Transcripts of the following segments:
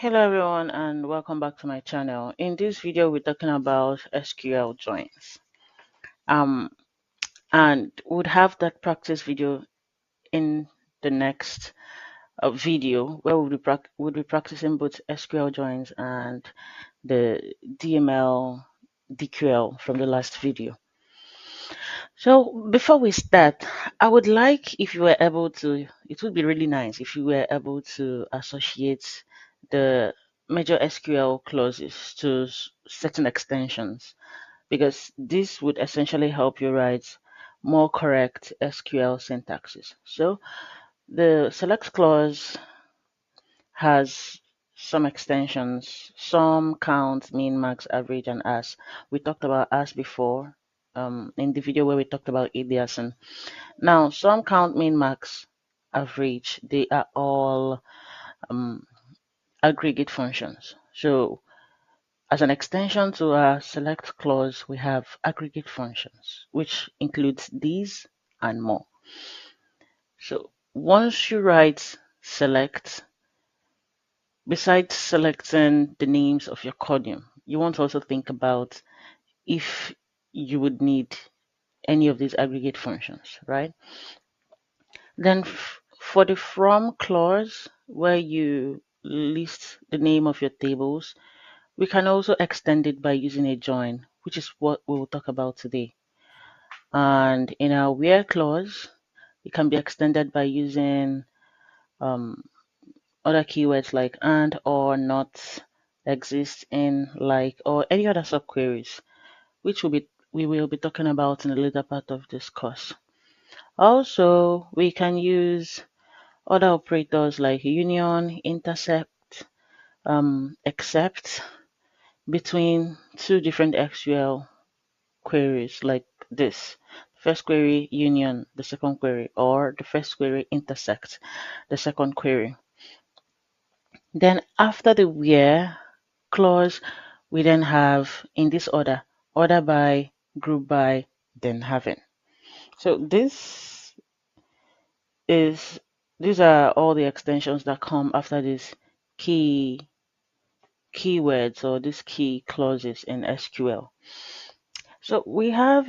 Hello everyone and welcome back to my channel. In this video we're talking about SQL joins. Um and we'll have that practice video in the next video where we'll be practicing both SQL joins and the DML DQL from the last video. So before we start, I would like if you were able to, it would be really nice if you were able to associate the major SQL clauses to certain extensions, because this would essentially help you write more correct SQL syntaxes. So the select clause has some extensions, some count, min, max, average, and as. We talked about as before in the video where we talked about aliasing. Now, some count, min, max, average, they are all aggregate functions. So as an extension to our select clause, we have aggregate functions, which includes these and more. So once you write select, besides selecting the names of your column, you want to also think about if you would need any of these aggregate functions, right? Then for the from clause, where you list the name of your tables, we can also extend it by using a join, which is what we will talk about today. And in our where clause, it can be extended by using other keywords like and, or, not, exist, in, like, or any other subqueries, which we will be talking about in the later part of this course. Also, we can use other operators like union, intersect, except between two different SQL queries like this. First query union, the second query, or the first query intersect, the second query. Then after the where clause, we then have in this order, order by, group by, then having. So these are all the extensions that come after these keywords or these key clauses in SQL. So we have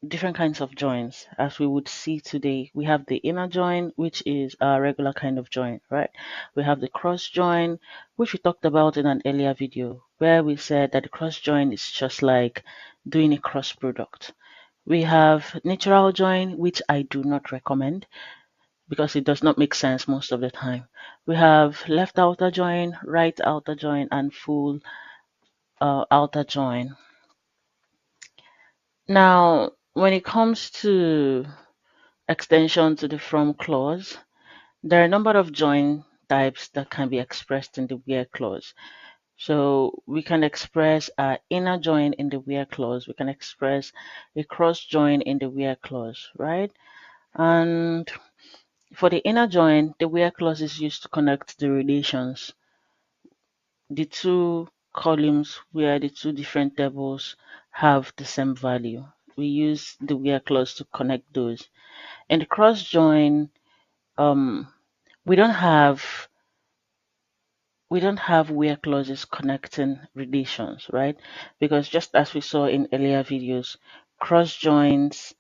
different kinds of joins, as we would see today. We have the inner join, which is a regular kind of join, right? We have the cross join, which we talked about in an earlier video, where we said that the cross join is just like doing a cross product. We have natural join, which I do not recommend because it does not make sense most of the time. We have left outer join, right outer join, and full outer join. Now, when it comes to extension to the from clause, there are a number of join types that can be expressed in the where clause. So we can express an inner join in the where clause. We can express a cross join in the where clause, right? And for the inner join, the where clause is used to connect the relations, the two columns where the two different tables have the same value. We use the where clause to connect those. In the cross join, we don't have where clauses connecting relations, right? Because just as we saw in earlier videos, cross joins,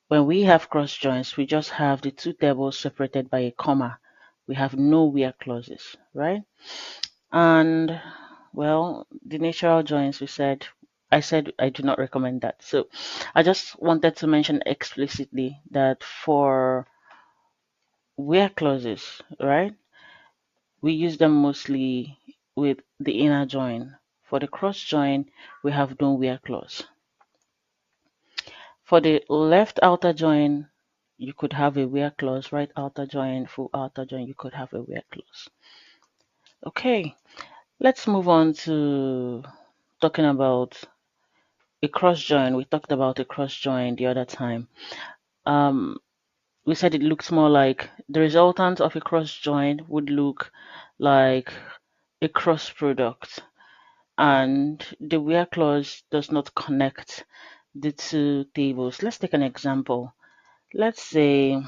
when we have cross joins, we just have the two tables separated by a comma. We have no where clauses, right? And well, the natural joins, I said I do not recommend that. So I just wanted to mention explicitly that for where clauses, right, we use them mostly with the inner join. For the cross join, we have no where clause. For the left outer join, you could have a where clause. Right outer join, full outer join, you could have a where clause. Okay, let's move on to talking about a cross join. We talked about a cross join the other time. We said it looks more like the resultant of a cross join would look like a cross product, and the where clause does not connect the two tables. Let's take an example. Let's say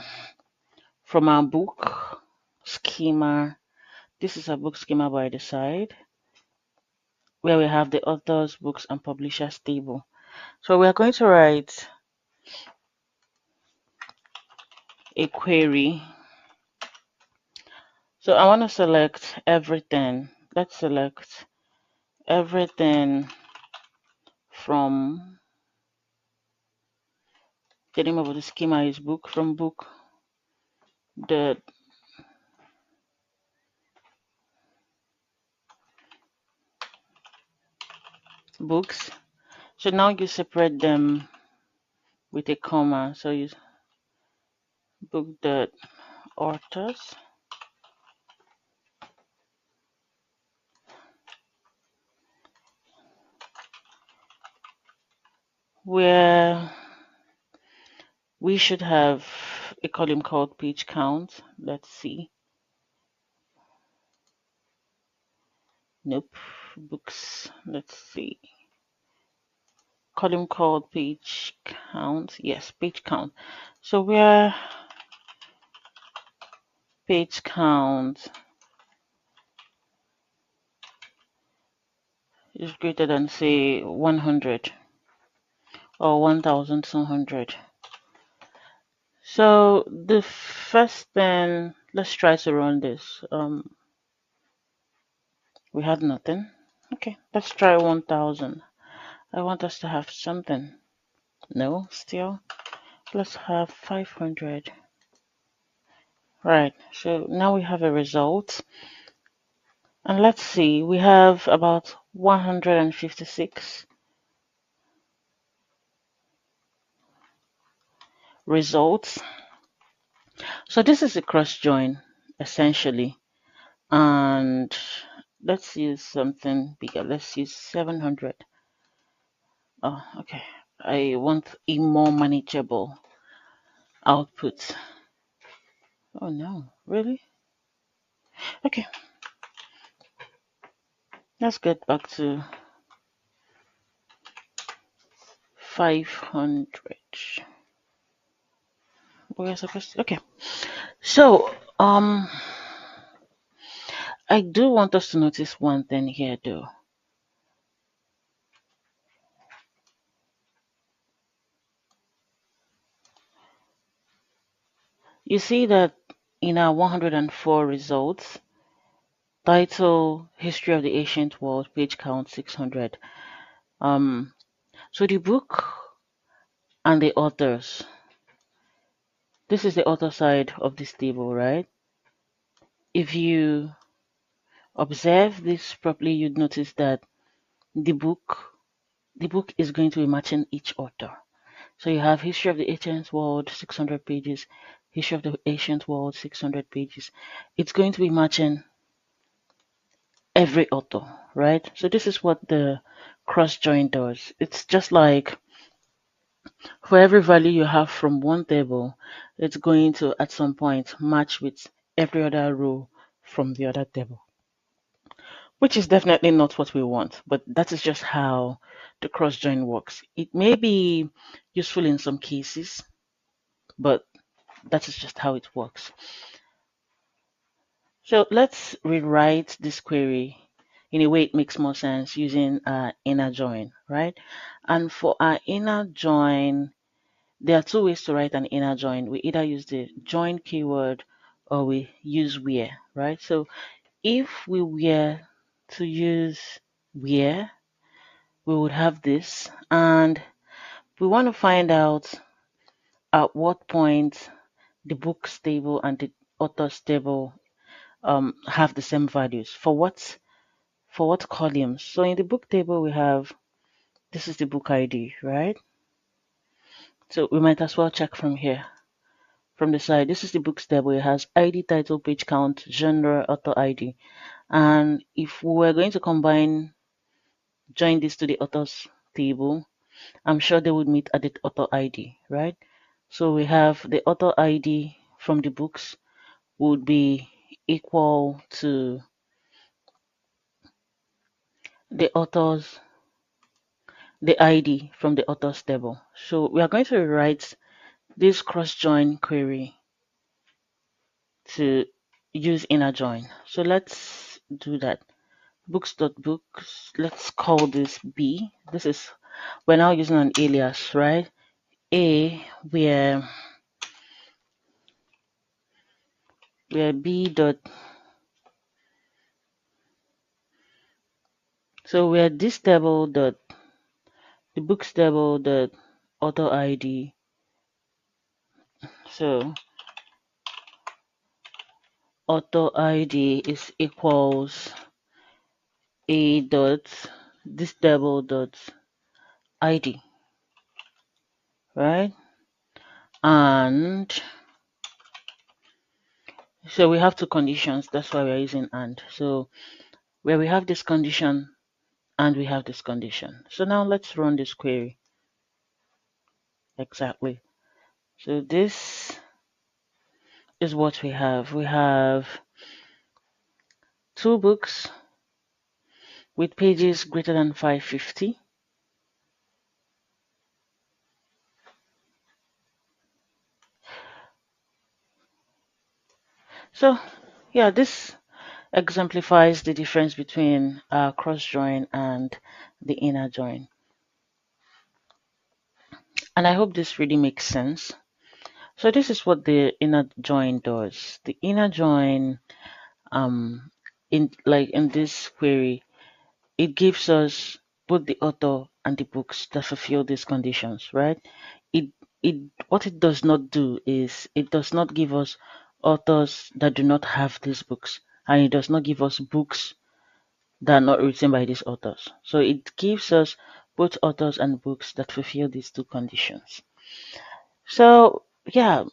from our book schema This is a book schema by the side, where we have the authors, books, and publishers table. So we are going to write a query. So I want to select everything. Let's select everything from the name of the schema is book, from book, the books. So now you separate them with a comma. So you book the authors, where we should have a column called page count. Let's see. Nope. Books. Let's see. Column called page count. Yes, page count. So where page count is greater than, say, 100 or 1200. So the first thing, let's try to run this. We had nothing. Okay, let's try 1000. I want us to have something. No, still. Let's have 500. Right, so now we have a result. And let's see, we have about 156 results. So this is a cross join, essentially. And let's use something bigger. Let's use 700. Oh, okay. I want a more manageable output. Oh no, really? Okay, let's get back to 500. We're supposed to, okay. So, I do want us to notice one thing here though. You see that in our 104 results, title, history of the ancient world, page count 600. So the book and the authors. This is the author side of this table, right? If you observe this properly, you'd notice that the book is going to be matching each author. So you have history of the ancient world, 600 pages, history of the ancient world, 600 pages. It's going to be matching every author, right? So this is what the cross join does. It's just like for every value you have from one table, it's going to at some point match with every other row from the other table, which is definitely not what we want, but that is just how the cross join works. It may be useful in some cases, but that is just how it works. So let's rewrite this query in a way it makes more sense using our inner join, right? And for our inner join, there are two ways to write an inner join. We either use the join keyword or we use where, right? So if we were to use where, we would have this, and we want to find out at what point the books table and the authors table have the same values for what columns. So in the book table we have, this is the book ID, right? So we might as well check from here. From the side, this is the books table. It has ID, title, page count, genre, author ID. And if we were going to join this to the authors table, I'm sure they would meet at the author ID, right? So we have the author ID from the books would be equal to the ID from the authors table. So we are going to write this cross join query to use inner join. So let's do that. Books.books, let's call this B. We're now using an alias, right? A, where B dot, so where this table dot, the books table dot author ID. So author ID is equals A dot, this table dot ID, right? And so we have two conditions, that's why we're using and. So where we have this condition and we have this condition. So now let's run this query. Exactly. So this is what we have. We have two books with pages greater than 550. So yeah, this exemplifies the difference between cross join and the inner join. And I hope this really makes sense. So this is what the inner join does. The inner join, in this query, it gives us both the author and the books that fulfill these conditions, right? It what it does not do is it does not give us authors that do not have these books, and it does not give us books that are not written by these authors. So it gives us both authors and books that fulfill these two conditions. So yeah,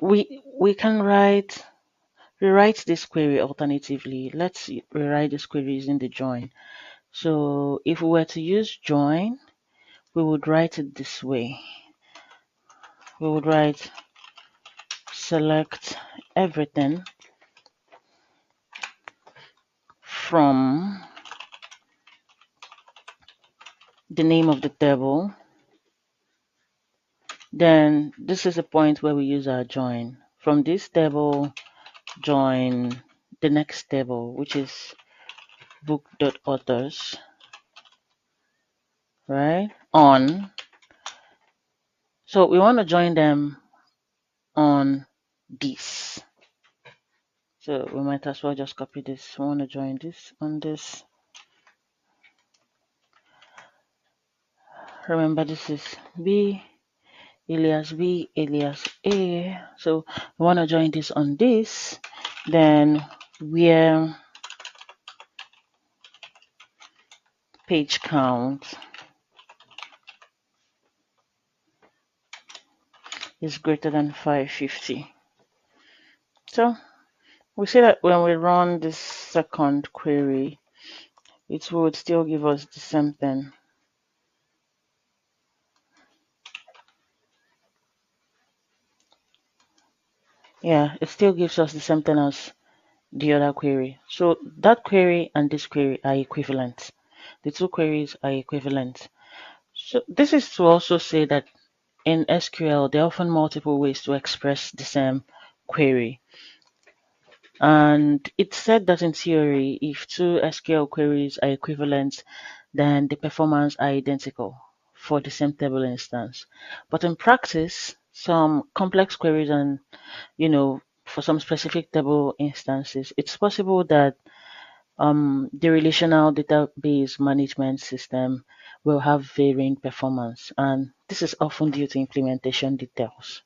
we can rewrite this query alternatively. Let's rewrite this query using the join. So if we were to use join, we would write it this way. We would write select everything from the name of the table. Then this is a point where we use our join. From this table, join the next table, which is book.authors, right? On. So we want to join them on this. So we might as well just copy this. We want to join this on this. Remember, this is B, alias B, alias A. So we want to join this on this. Then where page count is greater than 550. So we see that when we run this second query, it would still give us the same thing. Yeah, it still gives us the same thing as the other query. So that query and this query are equivalent. The two queries are equivalent. So this is to also say that in SQL, there are often multiple ways to express the same query. And it's said that in theory, if two SQL queries are equivalent, then the performance are identical for the same table instance. But in practice, some complex queries and, for some specific table instances, it's possible that the relational database management system will have varying performance, and this is often due to implementation details.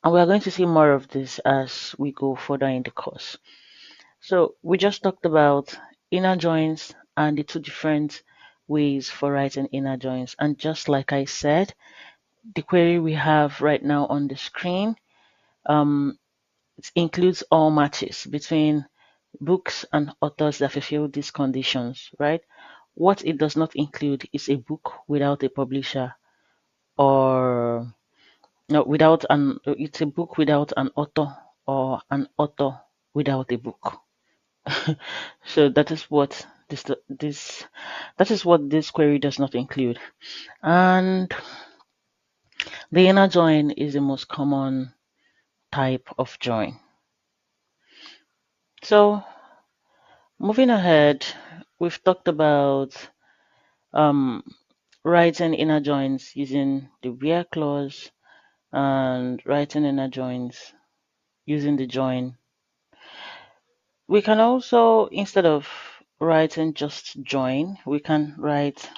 And we are going to see more of this as we go further in the course. So we just talked about inner joins and the two different ways for writing inner joins. And just like I said, the query we have right now on the screen, it includes all matches between books and authors that fulfill these conditions, right? What it does not include is a book without a publisher, or no, it's a book without an author, or an author without a book. So that is what this query does not include. And the inner join is the most common type of join. So moving ahead, we've talked about um, writing inner joins using the where clause and writing inner joins using the join. We can also, instead of writing just join, we can write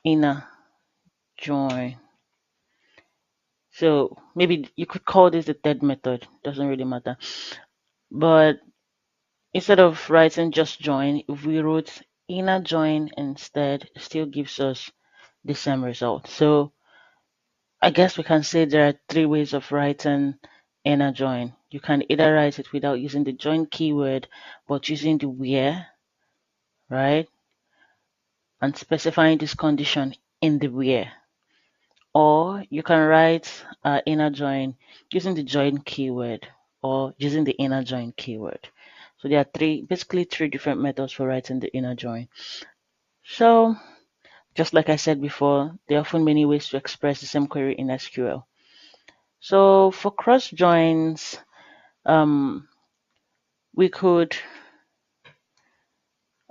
inner join. So maybe you could call this the third method, doesn't really matter. But instead of writing just join, if we wrote inner join instead, it still gives us the same result. So I guess we can say there are three ways of writing inner join. You can either write it without using the join keyword, but using the where, right? And specifying this condition in the where. Or you can write inner join using the join keyword or using the inner join keyword. So there are basically three different methods for writing the inner join. So just like I said before, there are often many ways to express the same query in SQL. So for cross joins, we could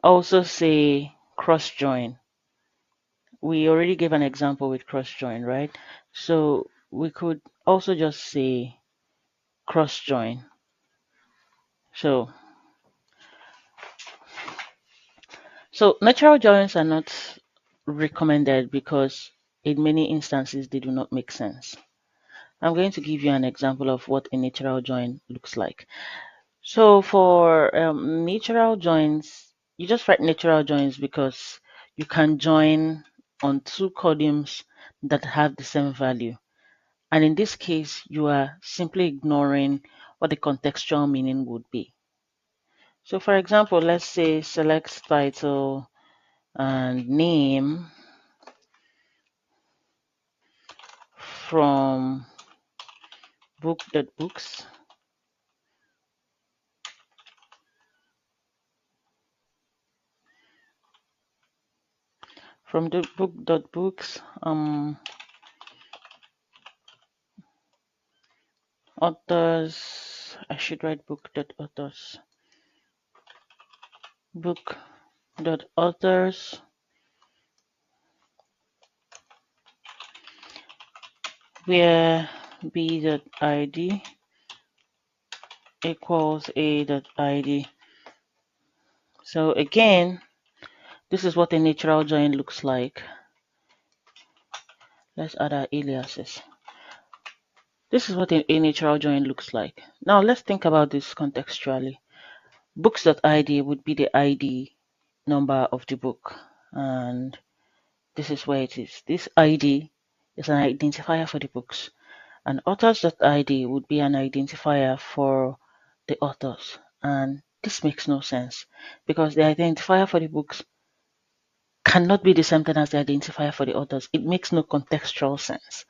also say cross join. We already gave an example with cross join, right? So we could also just say cross join. So natural joins are not recommended because in many instances they do not make sense. I'm going to give you an example of what a natural join looks like. So for natural joins, you just write natural joins because you can join on two columns that have the same value. And in this case, you are simply ignoring what the contextual meaning would be. So for example, let's say select title and name from book.books. From the book.books, authors, I should write book.authors. Book.authors where b.id equals a.id. So again, this is what a natural join looks like. Let's add our aliases. This is what a natural join looks like. Now let's think about this contextually. Books.id would be the ID number of the book, and this is where it is. This ID is an identifier for the books, and authors.id would be an identifier for the authors. And this makes no sense because the identifier for the books cannot be the same thing as the identifier for the authors. It makes no contextual sense.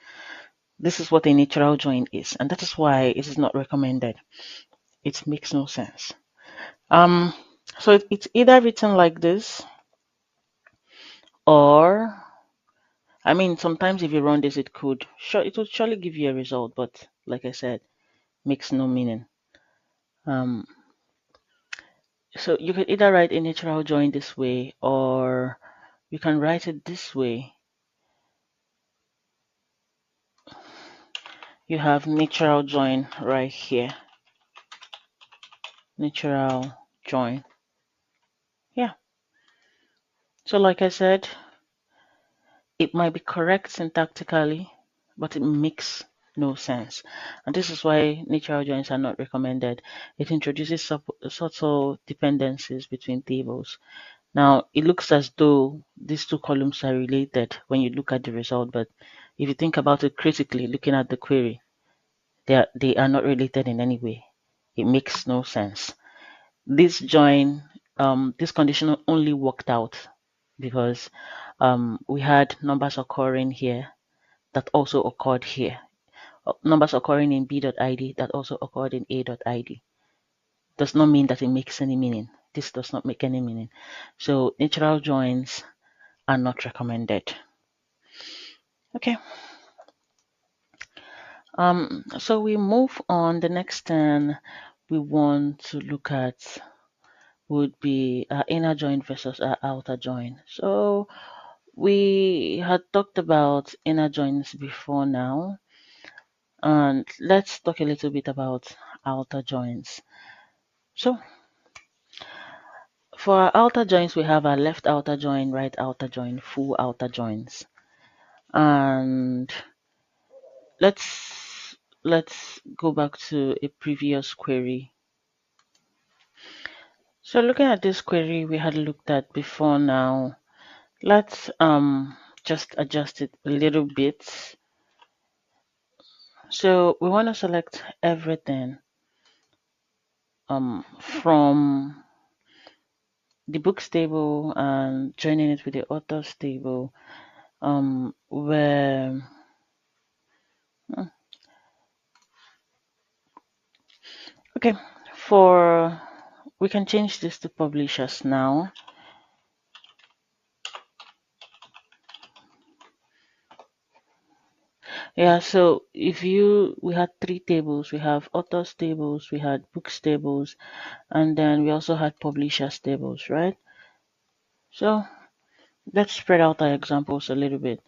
This is what a natural join is, and that is why it is not recommended. It makes no sense. So it's either written like this, or I mean, sometimes if you run this, it would surely give you a result, but like I said, makes no meaning. So you could either write a natural join this way, or you can write it this way. You have natural join right here. Natural join. Yeah. So like I said, it might be correct syntactically, but it makes no sense. And this is why natural joins are not recommended. It introduces subtle dependencies between tables. Now, it looks as though these two columns are related when you look at the result, but if you think about it critically, looking at the query, they are not related in any way. It makes no sense. This join, this condition only worked out because we had numbers occurring here that also occurred here. Numbers occurring in b.id that also occurred in a.id. Does not mean that it makes any meaning. This does not make any meaning. So natural joins are not recommended. Okay. So we move on. The next thing we want to look at would be our inner join versus our outer join. So we had talked about inner joins before now, and let's talk a little bit about outer joins. So for our outer joins, we have our left outer join, right outer join, full outer joins. And let's go back to a previous query. So looking at this query we had looked at before now, let's just adjust it a little bit. So we want to select everything from the books table and joining it with the authors table, where okay, for we can change this to publishers now. Yeah, so if we had three tables. We have authors tables, we had books tables, and then we also had publishers tables, right? So let's spread out our examples a little bit.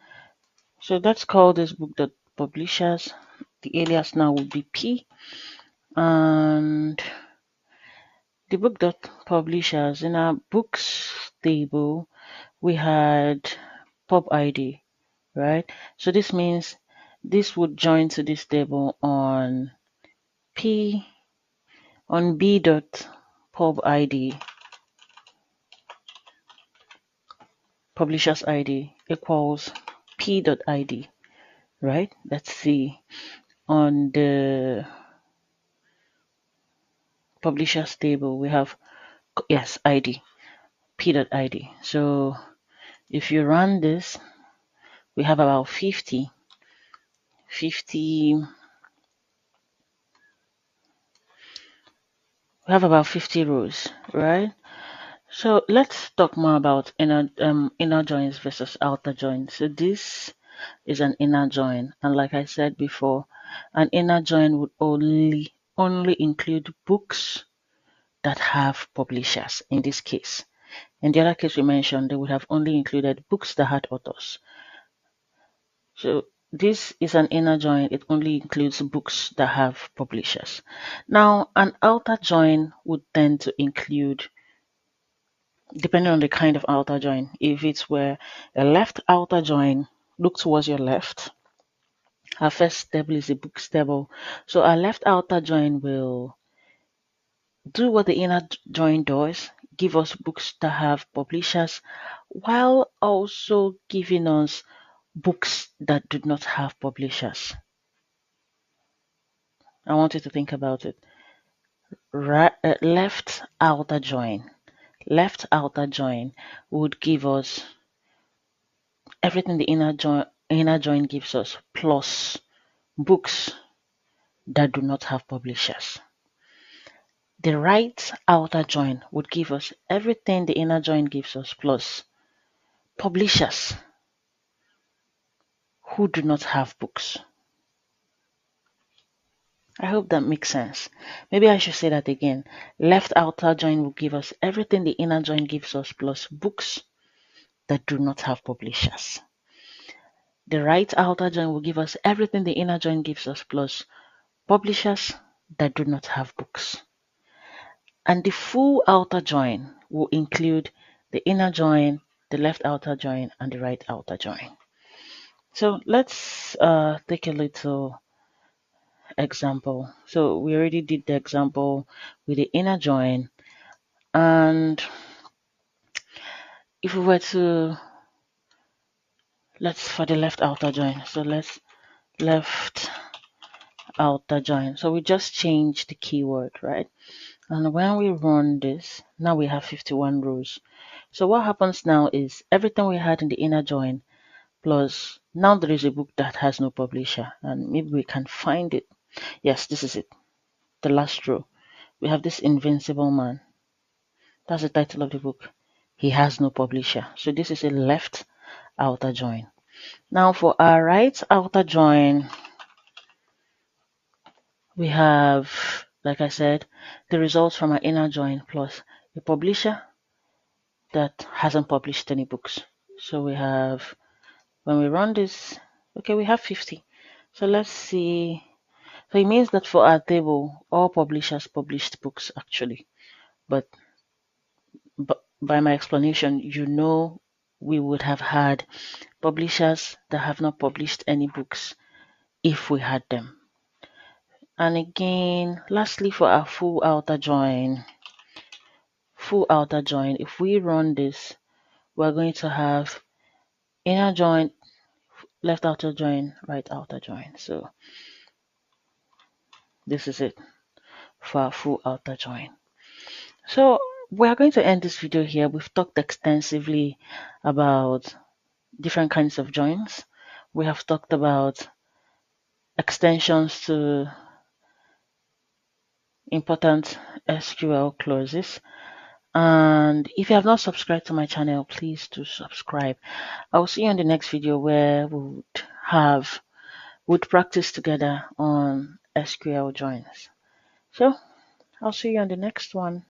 So let's call this book.publishers. The alias now would be P, and the book.publishers, in our books table we had pub ID, right? So this means this would join to this table on b.pub ID, publishers ID equals p.id, right? Let's see on the publishers table we have, yes, ID, p.id. So if you run this, we have about 50 rows, right? So let's talk more about inner joins versus outer joins. So this is an inner join, and like I said before, an inner join would only include books that have publishers. In this case, in the other case we mentioned, they would have only included books that had authors. So this is an inner join. It only includes books that have publishers. Now, an outer join would tend to include, depending on the kind of outer join, if it's where a left outer join, look towards your left. Our first table is a books table. So our left outer join will do what the inner join does, give us books that have publishers, while also giving us books that do not have publishers. I want you to think about it. Right, left outer join would give us everything the inner join gives us, plus books that do not have publishers. The right outer join would give us everything the inner join gives us, plus publishers who do not have books. I hope that makes sense. Maybe I should say that again. Left outer join will give us everything the inner join gives us, plus books that do not have publishers. The right outer join will give us everything the inner join gives us, plus publishers that do not have books. And the full outer join will include the inner join, the left outer join, and the right outer join. So let's take a little example. So we already did the example with the inner join, and if we were to, let's for the left outer join. So let's left outer join. So we just change the keyword, right? And when we run this, now we have 51 rows. So what happens now is everything we had in the inner join, plus now there is a book that has no publisher, and maybe we can find it. Yes, this is it. The last row. We have this Invincible Man. That's the title of the book. He has no publisher. So this is a left outer join. Now for our right outer join, we have like I said, the results from an inner join plus a publisher that hasn't published any books. So we have, when we run this, okay, we have 50. So let's see. So it means that for our table, all publishers published books actually. But by my explanation, you know we would have had publishers that have not published any books if we had them. And again, lastly, for our full outer join, if we run this, we're going to have inner join, left outer join, right outer join. So this is it for our full outer join. So we are going to end this video here. We've talked extensively about different kinds of joins. We have talked about extensions to important SQL clauses. And if you have not subscribed to my channel, please do subscribe. I will see you in the next video where we would practice together on SQL joins. So I'll see you on the next one.